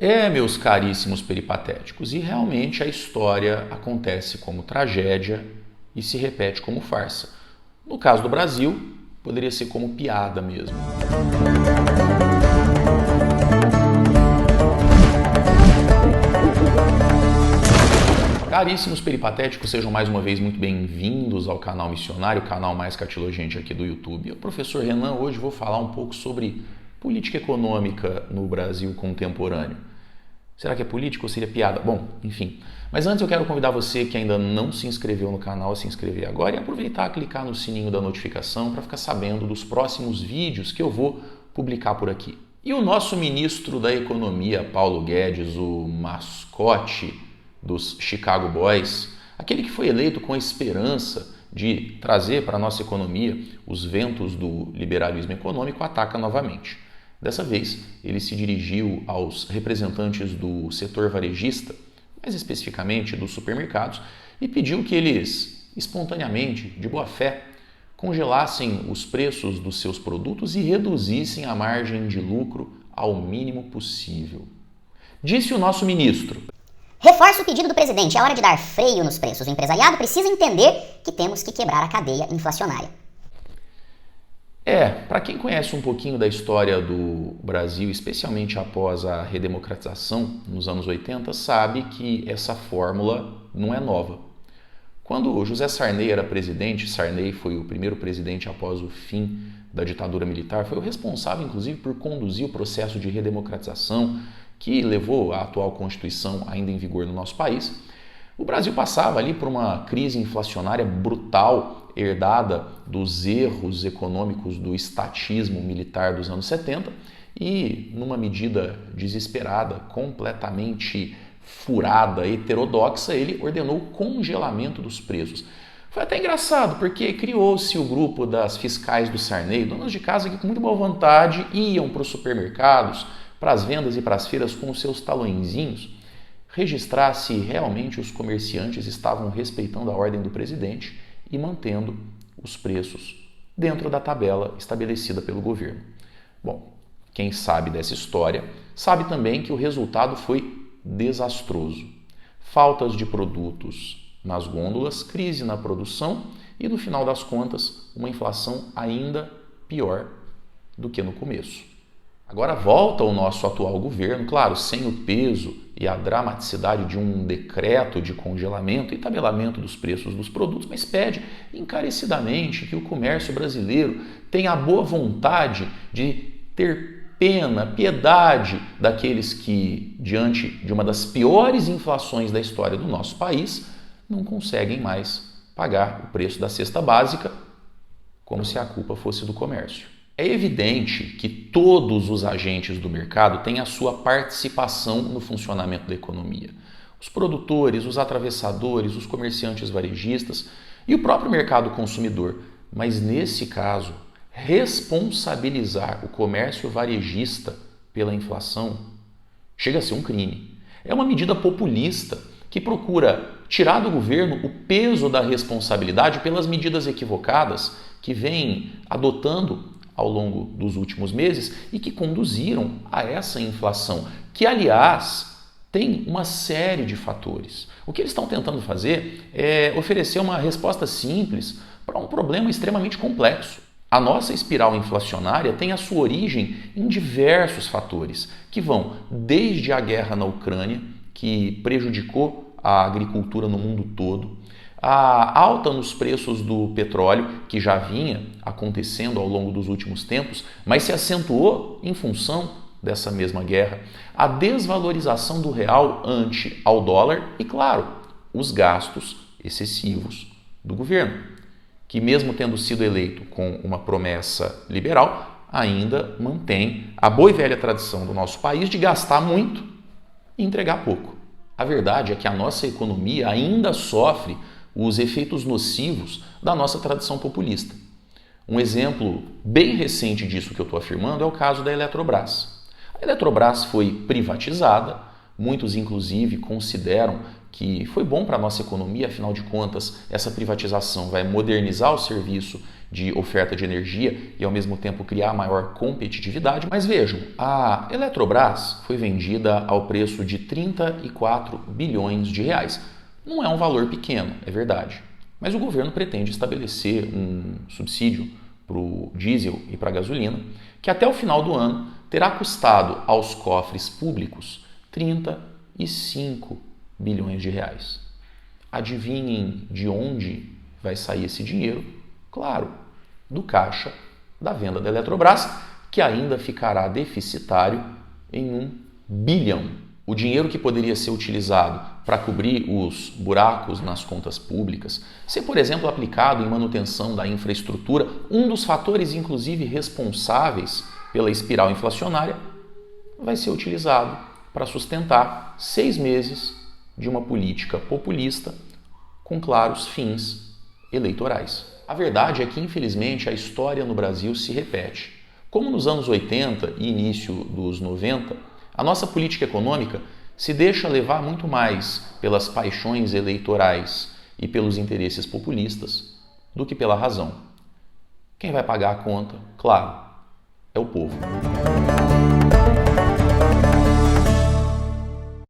Meus caríssimos peripatéticos, e realmente a história acontece como tragédia e se repete como farsa. No caso do Brasil, poderia ser como piada mesmo. Caríssimos peripatéticos, sejam mais uma vez muito bem-vindos ao canal Missionário, o canal mais catilogente aqui do YouTube. Eu, professor Renan, hoje vou falar um pouco sobre política econômica no Brasil contemporâneo. Será que é político ou seria piada? Bom, enfim. Mas antes eu quero convidar você que ainda não se inscreveu no canal a se inscrever agora e aproveitar e clicar no sininho da notificação para ficar sabendo dos próximos vídeos que eu vou publicar por aqui. E o nosso ministro da Economia, Paulo Guedes, o mascote dos Chicago Boys, aquele que foi eleito com a esperança de trazer para a nossa economia os ventos do liberalismo econômico, ataca novamente. Dessa vez, ele se dirigiu aos representantes do setor varejista, mais especificamente dos supermercados, e pediu que eles, espontaneamente, de boa fé, congelassem os preços dos seus produtos e reduzissem a margem de lucro ao mínimo possível. Disse o nosso ministro: reforço o pedido do presidente, é hora de dar freio nos preços. O empresariado precisa entender que temos que quebrar a cadeia inflacionária. Para quem conhece um pouquinho da história do Brasil, especialmente após a redemocratização nos anos 80, sabe que essa fórmula não é nova. Quando José Sarney era presidente, Sarney foi o primeiro presidente após o fim da ditadura militar, foi o responsável, inclusive, por conduzir o processo de redemocratização que levou à atual Constituição ainda em vigor no nosso país. O Brasil passava ali por uma crise inflacionária brutal, herdada dos erros econômicos do estatismo militar dos anos 70 e, numa medida desesperada, completamente furada, heterodoxa, ele ordenou o congelamento dos preços. Foi até engraçado, porque criou-se o grupo das fiscais do Sarney, donas de casa que com muita boa vontade iam para os supermercados, para as vendas e para as feiras com os seus talõezinhos, registrar se realmente os comerciantes estavam respeitando a ordem do presidente e mantendo os preços dentro da tabela estabelecida pelo governo. Bom, quem sabe dessa história sabe também que o resultado foi desastroso. Faltas de produtos nas gôndolas, crise na produção e, no final das contas, uma inflação ainda pior do que no começo. Agora volta o nosso atual governo, claro, sem o peso e a dramaticidade de um decreto de congelamento e tabelamento dos preços dos produtos, mas pede encarecidamente que o comércio brasileiro tenha a boa vontade de ter pena, piedade daqueles que, diante de uma das piores inflações da história do nosso país, não conseguem mais pagar o preço da cesta básica, como se a culpa fosse do comércio. É evidente que todos os agentes do mercado têm a sua participação no funcionamento da economia. Os produtores, os atravessadores, os comerciantes varejistas e o próprio mercado consumidor. Mas nesse caso, responsabilizar o comércio varejista pela inflação chega a ser um crime. É uma medida populista que procura tirar do governo o peso da responsabilidade pelas medidas equivocadas que vem adotando ao longo dos últimos meses e que conduziram a essa inflação, que, aliás, tem uma série de fatores. O que eles estão tentando fazer é oferecer uma resposta simples para um problema extremamente complexo. A nossa espiral inflacionária tem a sua origem em diversos fatores, que vão desde a guerra na Ucrânia, que prejudicou a agricultura no mundo todo, a alta nos preços do petróleo, que já vinha acontecendo ao longo dos últimos tempos, mas se acentuou em função dessa mesma guerra, a desvalorização do real ante ao dólar e, claro, os gastos excessivos do governo, que mesmo tendo sido eleito com uma promessa liberal, ainda mantém a boa e velha tradição do nosso país de gastar muito e entregar pouco. A verdade é que a nossa economia ainda sofre os efeitos nocivos da nossa tradição populista. Um exemplo bem recente disso que eu estou afirmando é o caso da Eletrobras. A Eletrobras foi privatizada, muitos inclusive consideram que foi bom para a nossa economia, afinal de contas, essa privatização vai modernizar o serviço de oferta de energia e ao mesmo tempo criar maior competitividade. Mas vejam, a Eletrobras foi vendida ao preço de 34 bilhões de reais. Não é um valor pequeno, é verdade. Mas o governo pretende estabelecer um subsídio para o diesel e para a gasolina, que até o final do ano terá custado aos cofres públicos 35 bilhões de reais. Adivinhem de onde vai sair esse dinheiro? Claro, do caixa da venda da Eletrobras, que ainda ficará deficitário em 1 bilhão. O dinheiro que poderia ser utilizado para cobrir os buracos nas contas públicas, ser, por exemplo, aplicado em manutenção da infraestrutura, um dos fatores, inclusive, responsáveis pela espiral inflacionária, vai ser utilizado para sustentar 6 meses de uma política populista com claros fins eleitorais. A verdade é que, infelizmente, a história no Brasil se repete. Como nos anos 80 e início dos 90, a nossa política econômica se deixa levar muito mais pelas paixões eleitorais e pelos interesses populistas do que pela razão. Quem vai pagar a conta, claro, é o povo.